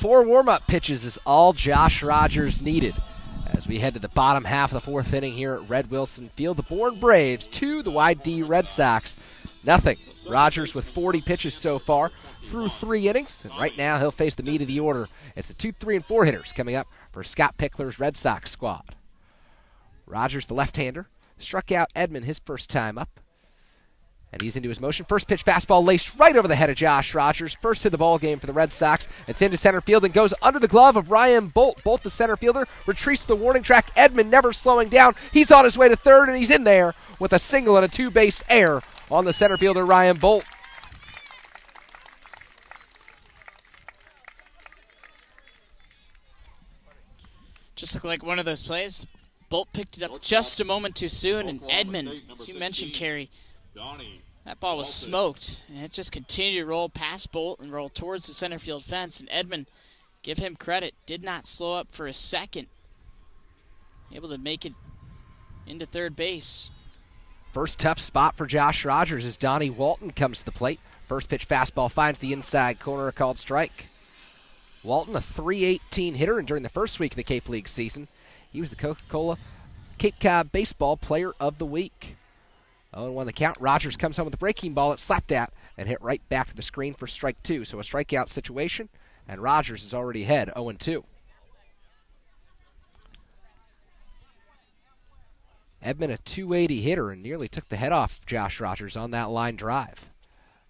4 warm-up pitches is all Josh Rogers needed. As we head to the bottom half of the 4th inning here at Red Wilson Field, the Bourne Braves 2, the YD Red Sox nothing. Rogers with 40 pitches so far through 3 innings, and right now he'll face the meat of the order. It's the 2, 3, and 4 hitters coming up for Scott Pickler's Red Sox squad. Rogers, the left-hander, struck out Edman his first time up, and he's into his motion. First pitch fastball laced right over the head of Josh Rogers. First hit of the ball game for the Red Sox. It's into center field and goes under the glove of Ryan Bolt. Bolt, the center fielder, retreats to the warning track. Edman never slowing down. He's on his way to third, and he's in there with a single and a 2-base error on the center fielder, Ryan Bolt. Just looked like one of those plays. Bolt picked it up just a moment too soon, and Edman, as you mentioned, Kerry, that ball was smoked, and it just continued to roll past Bolt and roll towards the center field fence, and Edman, give him credit, did not slow up for a second. Able to make it into third base. First tough spot for Josh Rogers as Donnie Walton comes to the plate. First pitch fastball finds the inside corner, called strike. Walton, a .318 hitter, and during the first week of the Cape League season, he was the Coca-Cola Cape Cod Baseball Player of the Week. 0-1 the count. Rogers comes home with a breaking ball. It's slapped at and hit right back to the screen for strike 2. So a strikeout situation, and Rogers is already ahead, 0-2. Edman, a .280 hitter, and nearly took the head off Josh Rogers on that line drive.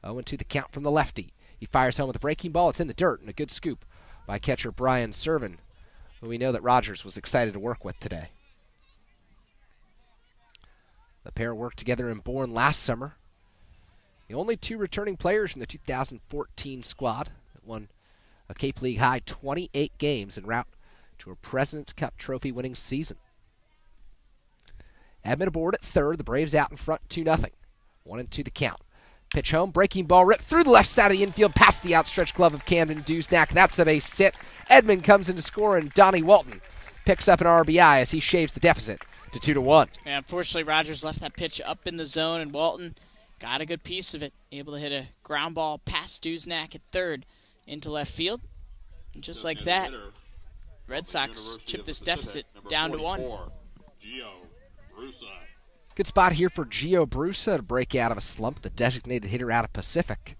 0-2 the count from the lefty. He fires home with a breaking ball. It's in the dirt, and a good scoop by catcher Brian Servin, who we know that Rogers was excited to work with today. The pair worked together in Bourne last summer. The only 2 returning players from the 2014 squad that won a Cape League high 28 games en route to a President's Cup trophy winning season. Edman aboard at third. The Braves out in front 2-0. 1-2 the count. Pitch home, breaking ball ripped through the left side of the infield past the outstretched glove of Camden Duznak. That's a base hit. Edman comes in to score, and Donnie Walton picks up an RBI as he shaves the deficit to 2-1. And unfortunately, Rogers left that pitch up in the zone, and Walton got a good piece of it, able to hit a ground ball past Duznak at third into left field. And just like that, Red Sox chip this deficit down to 1. Good spot here for Gio Brusa to break out of a slump, the designated hitter out of Pacific.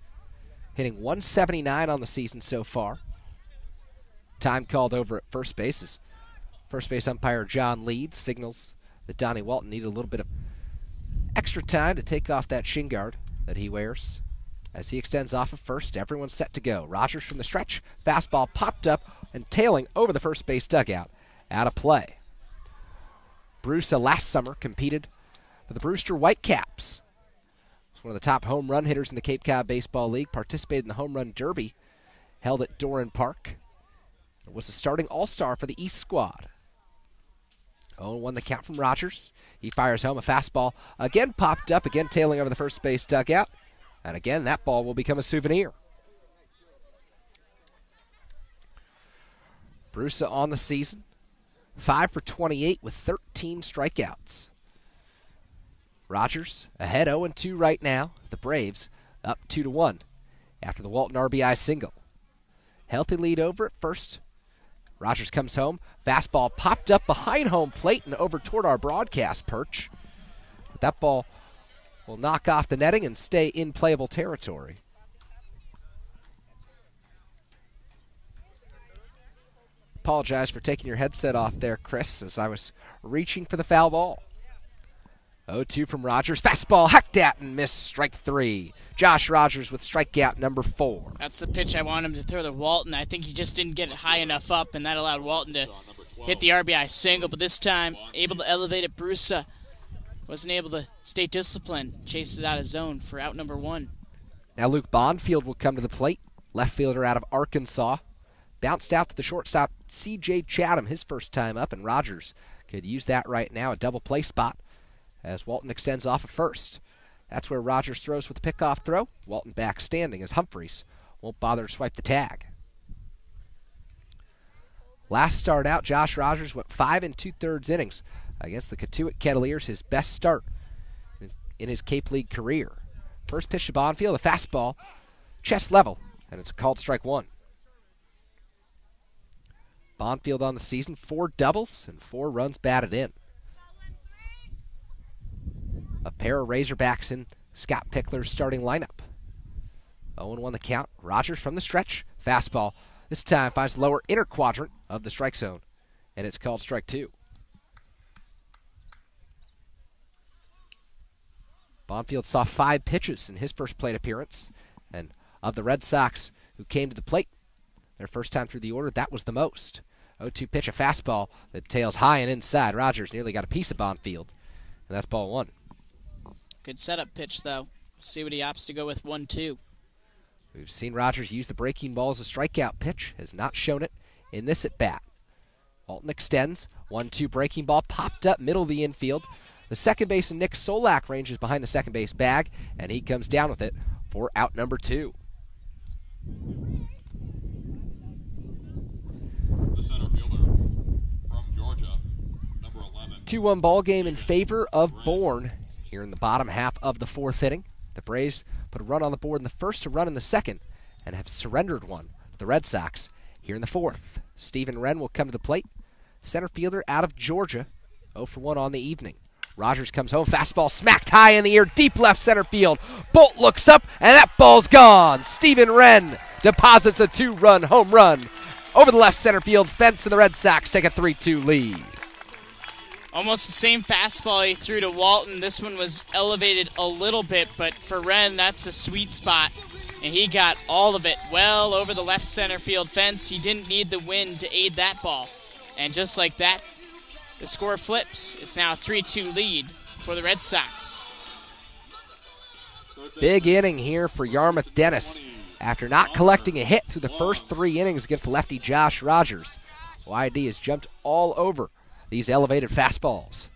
Hitting .179 on the season so far. Time called over at first base. First base umpire John Leeds signals that Donnie Walton needed a little bit of extra time to take off that shin guard that he wears. As he extends off of first, everyone's set to go. Rogers from the stretch. Fastball popped up and tailing over the first base dugout. Out of play. Brusa last summer competed for the Brewster Whitecaps. He's one of the top home run hitters in the Cape Cod Baseball League. Participated in the Home Run Derby held at Doran Park. It was a starting all-star for the East squad. 0-1 the count from Rogers. He fires home a fastball. Again popped up, again tailing over the first base dugout. And again, that ball will become a souvenir. Brusa on the season. 5 for 28 with 13 strikeouts. Rogers ahead 0-2 right now. The Braves up 2-1 after the Walton RBI single. Healthy lead over at first. Rogers comes home. Fastball popped up behind home plate and over toward our broadcast perch. But that ball will knock off the netting and stay in playable territory. Apologize for taking your headset off there, Chris, as I was reaching for the foul ball. 0-2 from Rogers. Fastball hacked at and missed, strike 3. Josh Rogers with strikeout number 4. That's the pitch I want him to throw to Walton. I think he just didn't get it high enough up, and that allowed Walton to hit the RBI single. But this time, able to elevate it, Brusa wasn't able to stay disciplined. Chases it out of zone for out number 1. Now Luke Bonfield will come to the plate. Left fielder out of Arkansas. Bounced out to the shortstop, C.J. Chatham, his first time up, and Rogers could use that right now, a double play spot, as Walton extends off of first. That's where Rogers throws with a pickoff throw. Walton back standing as Humphreys won't bother to swipe the tag. Last start out, Josh Rogers went 5 2/3 innings against the Katuitt Kettleers, his best start in his Cape League career. First pitch to Bonfield, a fastball, chest level, and it's a called strike 1. Bonfield on the season, 4 doubles and 4 runs batted in. A pair of Razorbacks in Scott Pickler's starting lineup. 0-1 the count. Rogers from the stretch. Fastball. This time finds the lower inner quadrant of the strike zone, and it's called strike 2. Bonfield saw 5 pitches in his first plate appearance, and of the Red Sox who came to the plate their first time through the order, that was the most. 0-2 pitch, a fastball that tails high and inside. Rogers nearly got a piece of Bonfield, and that's ball 1. Good setup pitch, though. See what he opts to go with 1-2. We've seen Rogers use the breaking ball as a strikeout pitch. Has not shown it in this at-bat. Walton extends. 1-2 breaking ball popped up middle of the infield. The second baseman, Nick Solak, ranges behind the second base bag, and he comes down with it for out number 2. The center fielder from Georgia, number 11. 2-1 ball game in favor of Bourne here in the bottom half of the 4th inning. The Braves put a run on the board in the first, a run in the second, and have surrendered one to the Red Sox here in the 4th. Stephen Wren will come to the plate. Center fielder out of Georgia, 0-for-1 on the evening. Rogers comes home, fastball smacked high in the air, deep left center field. Bolt looks up, and that ball's gone. Stephen Wren deposits a 2-run home run over the left center field fence, and the Red Sox take a 3-2 lead. Almost the same fastball he threw to Walton. This one was elevated a little bit, but for Wren, that's a sweet spot. And he got all of it well over the left center field fence. He didn't need the wind to aid that ball. And just like that, the score flips. It's now a 3-2 lead for the Red Sox. Big inning here for Yarmouth-Dennis. After not collecting a hit through the first 3 innings against lefty Josh Rogers, YD has jumped all over these elevated fastballs.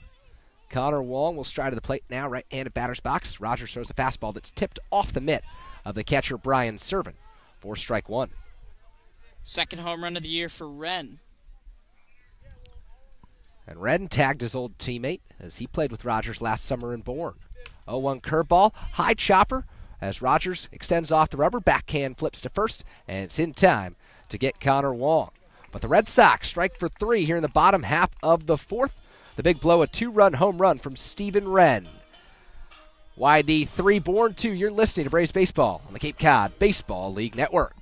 Connor Wong will stride to the plate now, right-handed batter's box. Rogers throws a fastball that's tipped off the mitt of the catcher Brian Servin for strike 1. Second home run of the year for Wren. And Wren tagged his old teammate as he played with Rogers last summer in Bourne. 0-1 curveball, high chopper as Rogers extends off the rubber. Backhand flips to first, and it's in time to get Connor Wong. But the Red Sox strike for 3 here in the bottom half of the 4th. The big blow, a 2-run home run from Stephen Wren. YD 3, Bourne 2. You're listening to Braves Baseball on the Cape Cod Baseball League Network.